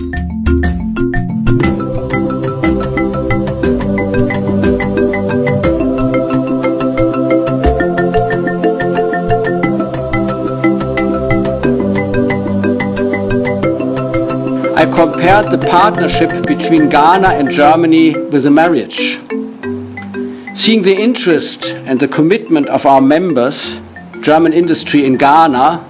I compared the partnership between Ghana and Germany with a marriage. Seeing the interest and the commitment of our members, German industry in Ghana,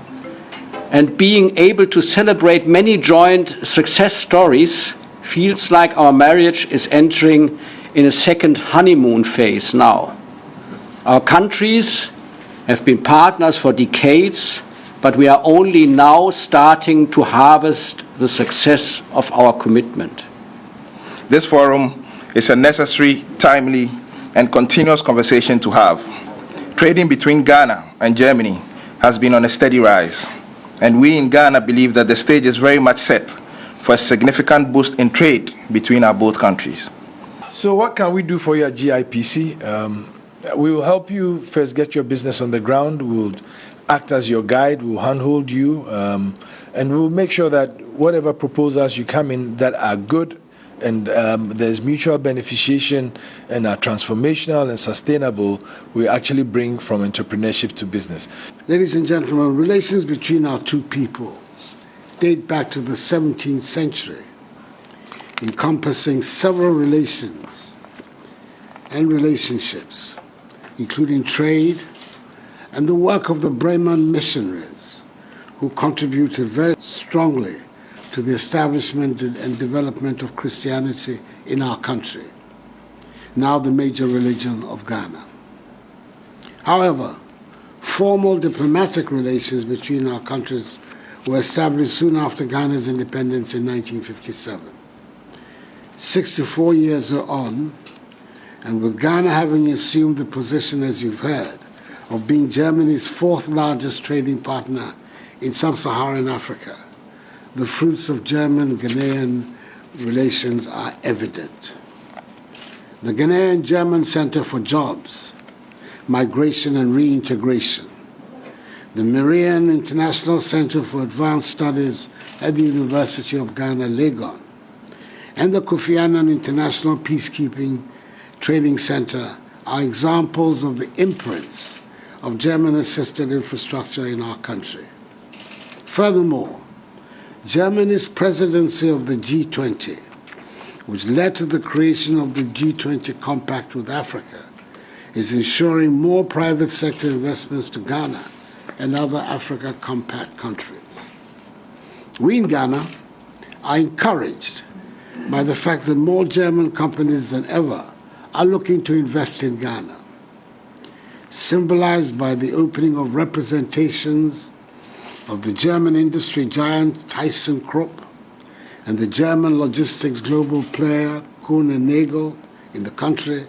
and being able to celebrate many joint success stories feels like our marriage is entering in a second honeymoon phase now. Our countries have been partners for decades, but we are only now starting to harvest the success of our commitment. This forum is a necessary, timely, and continuous conversation to have. Trading between Ghana and Germany has been on a steady rise, and we in Ghana believe that the stage is very much set for a significant boost in trade between our both countries. So what can we do for you at GIPC? We will help you first get your business on the ground. We'll act as your guide, we'll handhold you, and we'll make sure that whatever proposals you come in that are good and there's mutual beneficiation and are transformational and sustainable, we actually bring from entrepreneurship to business. Ladies and gentlemen, relations between our two peoples date back to the 17th century, encompassing several relations and relationships, including trade, and the work of the Bremen missionaries, who contributed very strongly to the establishment and development of Christianity in our country, now the major religion of Ghana. However, formal diplomatic relations between our countries were established soon after Ghana's independence in 1957. 64 years on, and with Ghana having assumed the position, as you've heard, of being Germany's fourth largest trading partner in sub-Saharan Africa, the fruits of German-Ghanaian relations are evident. The Ghanaian-German Center for Jobs, Migration and Reintegration, the Marian International Center for Advanced Studies at the University of Ghana, Legon, and the Kofi Annan International Peacekeeping Training Center are examples of the imprints of German-assisted infrastructure in our country. Furthermore, Germany's presidency of the G20, which led to the creation of the G20 Compact with Africa, is ensuring more private sector investments to Ghana and other Africa Compact countries. We in Ghana are encouraged by the fact that more German companies than ever are looking to invest in Ghana, symbolized by the opening of representations of the German industry giant ThyssenKrupp and the German logistics global player Kuhn & Nagel in the country,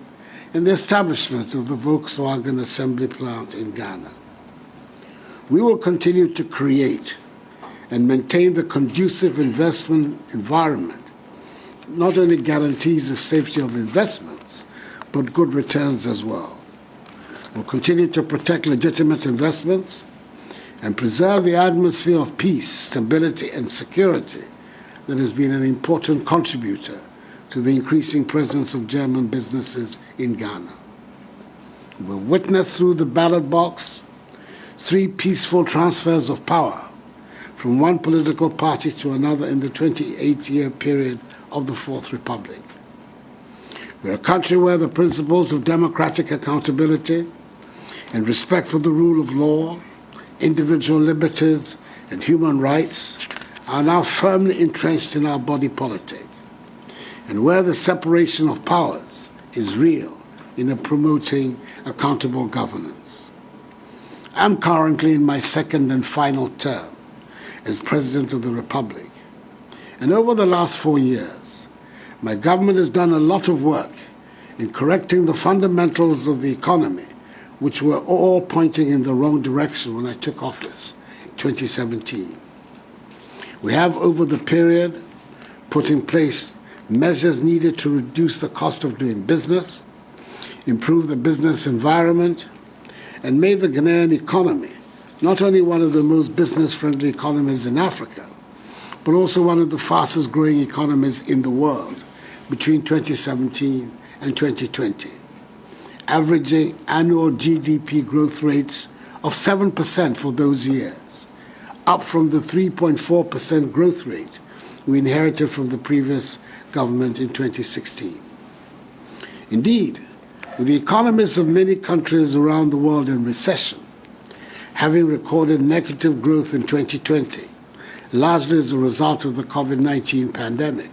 and the establishment of the Volkswagen assembly plant in Ghana. We will continue to create and maintain the conducive investment environment not only guarantees the safety of investments, but good returns as well. We'll continue to protect legitimate investments and preserve the atmosphere of peace, stability, and security that has been an important contributor to the increasing presence of German businesses in Ghana. We'll witness through the ballot box 3 peaceful transfers of power from one political party to another in the 28-year period of the Fourth Republic. We're a country where the principles of democratic accountability and respect for the rule of law, individual liberties, and human rights are now firmly entrenched in our body politic, and where the separation of powers is real in promoting accountable governance. I'm currently in my second and final term as President of the Republic, and over the last 4 years, my government has done a lot of work in correcting the fundamentals of the economy, which were all pointing in the wrong direction when I took office in 2017. We have, over the period, put in place measures needed to reduce the cost of doing business, improve the business environment, and made the Ghanaian economy not only one of the most business-friendly economies in Africa, but also one of the fastest growing economies in the world between 2017 and 2020, averaging annual GDP growth rates of 7% for those years, up from the 3.4% growth rate we inherited from the previous government in 2016. Indeed, with the economies of many countries around the world in recession, having recorded negative growth in 2020, largely as a result of the COVID-19 pandemic,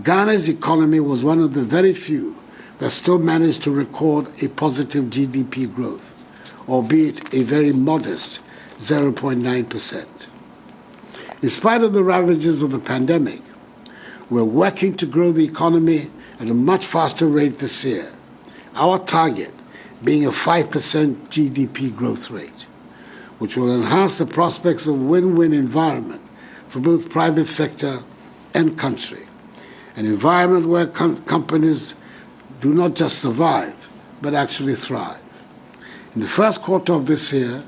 Ghana's economy was one of the very few that still managed to record a positive GDP growth, albeit a very modest 0.9%. In spite of the ravages of the pandemic, we're working to grow the economy at a much faster rate this year, our target being a 5% GDP growth rate, which will enhance the prospects of win-win environment for both private sector and country, an environment where companies do not just survive, but actually thrive. In the first quarter of this year,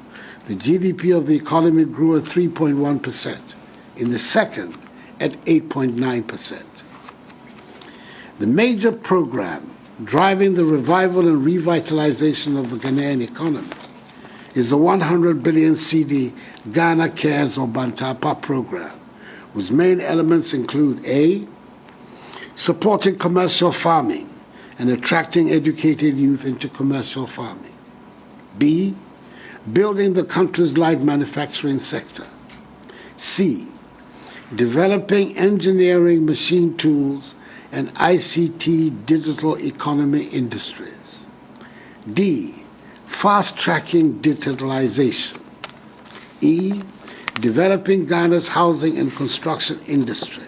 the GDP of the economy grew at 3.1%, in the second at 8.9%. The major program driving the revival and revitalization of the Ghanaian economy is the 100 billion cedi Ghana Cares or Bantapa program, whose main elements include A, supporting commercial farming and attracting educated youth into commercial farming. B, building the country's light manufacturing sector. C, developing engineering, machine tools, and ICT digital economy industries. D, fast-tracking digitalization. E, developing Ghana's housing and construction industry.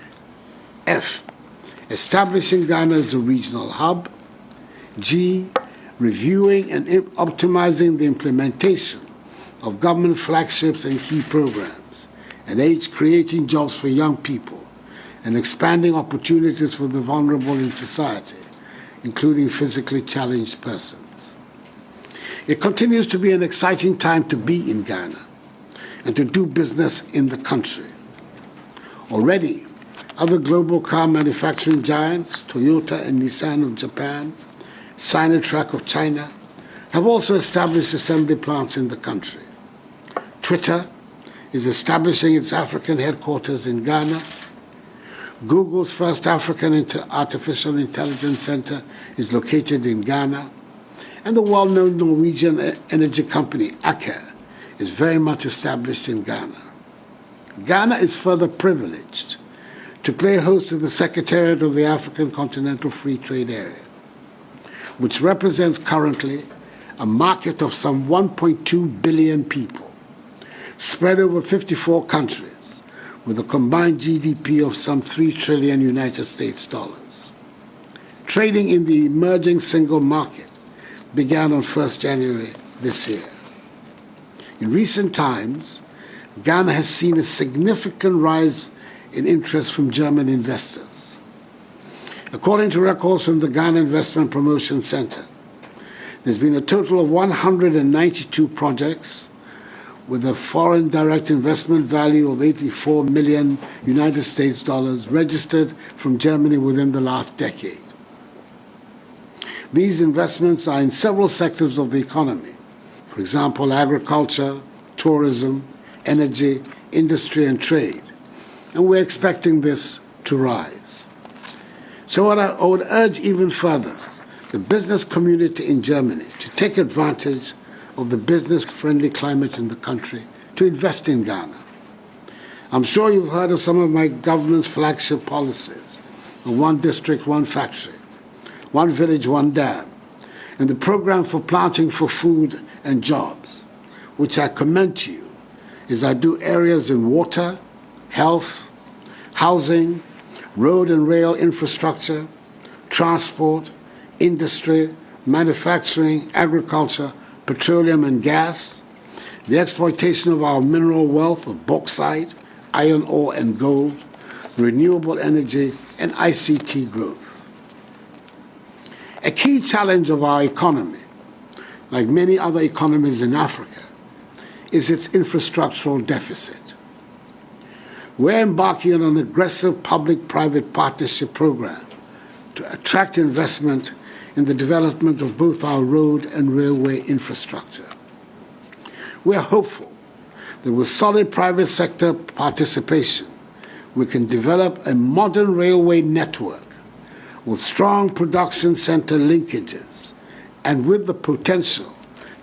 F, establishing Ghana as a regional hub. G, reviewing and optimizing the implementation of government flagships and key programs. And H, creating jobs for young people and expanding opportunities for the vulnerable in society, including physically challenged persons. It continues to be an exciting time to be in Ghana and to do business in the country. Already, other global car manufacturing giants, Toyota and Nissan of Japan, Sinotruk of China, have also established assembly plants in the country. Twitter is establishing its African headquarters in Ghana. Google's first African Artificial Intelligence Center is located in Ghana. And the well-known Norwegian energy company, Aker, is very much established in Ghana. Ghana is further privileged to play host to the Secretariat of the African Continental Free Trade Area, which represents currently a market of some 1.2 billion people, spread over 54 countries, with a combined GDP of some 3 trillion United States dollars. Trading in the emerging single market began on 1st January this year. In recent times, Ghana has seen a significant rise in interest from German investors. According to records from the Ghana Investment Promotion Center, there's been a total of 192 projects with a foreign direct investment value of 84 million United States dollars registered from Germany within the last decade. These investments are in several sectors of the economy, for example, agriculture, tourism, energy, industry, and trade, and we're expecting this to rise. So I would urge even further the business community in Germany to take advantage of the business-friendly climate in the country to invest in Ghana. I'm sure you've heard of some of my government's flagship policies of one district, one factory, one village, one dam, and the program for planting for food and jobs, which I commend to you as I do areas in water, health, housing, road and rail infrastructure, transport, industry, manufacturing, agriculture, petroleum and gas, the exploitation of our mineral wealth of bauxite, iron ore and gold, renewable energy, and ICT growth. A key challenge of our economy, like many other economies in Africa, is its infrastructural deficit. We're embarking on an aggressive public-private partnership program to attract investment in the development of both our road and railway infrastructure. We are hopeful that with solid private sector participation, we can develop a modern railway network with strong production center linkages and with the potential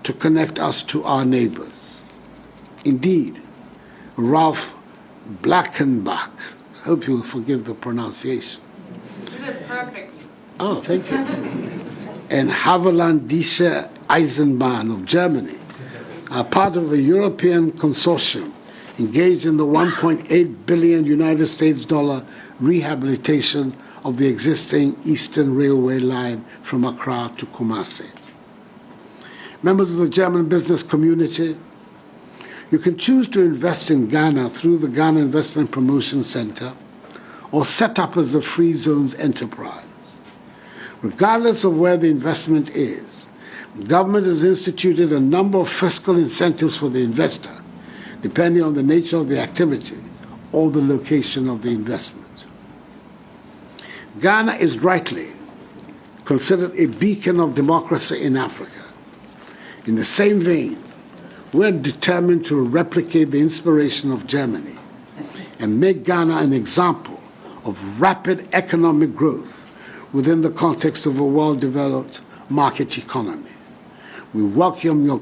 to connect us to our neighbors. Indeed, Ralph Blackenbach, I hope you'll forgive the pronunciation. You did it perfectly. Oh, thank you. And Havelandische Eisenbahn of Germany are part of a European consortium engaged in the $1.8 billion United States rehabilitation of the existing Eastern Railway line from Accra to Kumasi. Members of the German business community, you can choose to invest in Ghana through the Ghana Investment Promotion Center or set up as a free zones enterprise. Regardless of where the investment is, the government has instituted a number of fiscal incentives for the investor, depending on the nature of the activity or the location of the investment. Ghana is rightly considered a beacon of democracy in Africa. In the same vein, we're determined to replicate the inspiration of Germany and make Ghana an example of rapid economic growth within the context of a well-developed market economy. We welcome your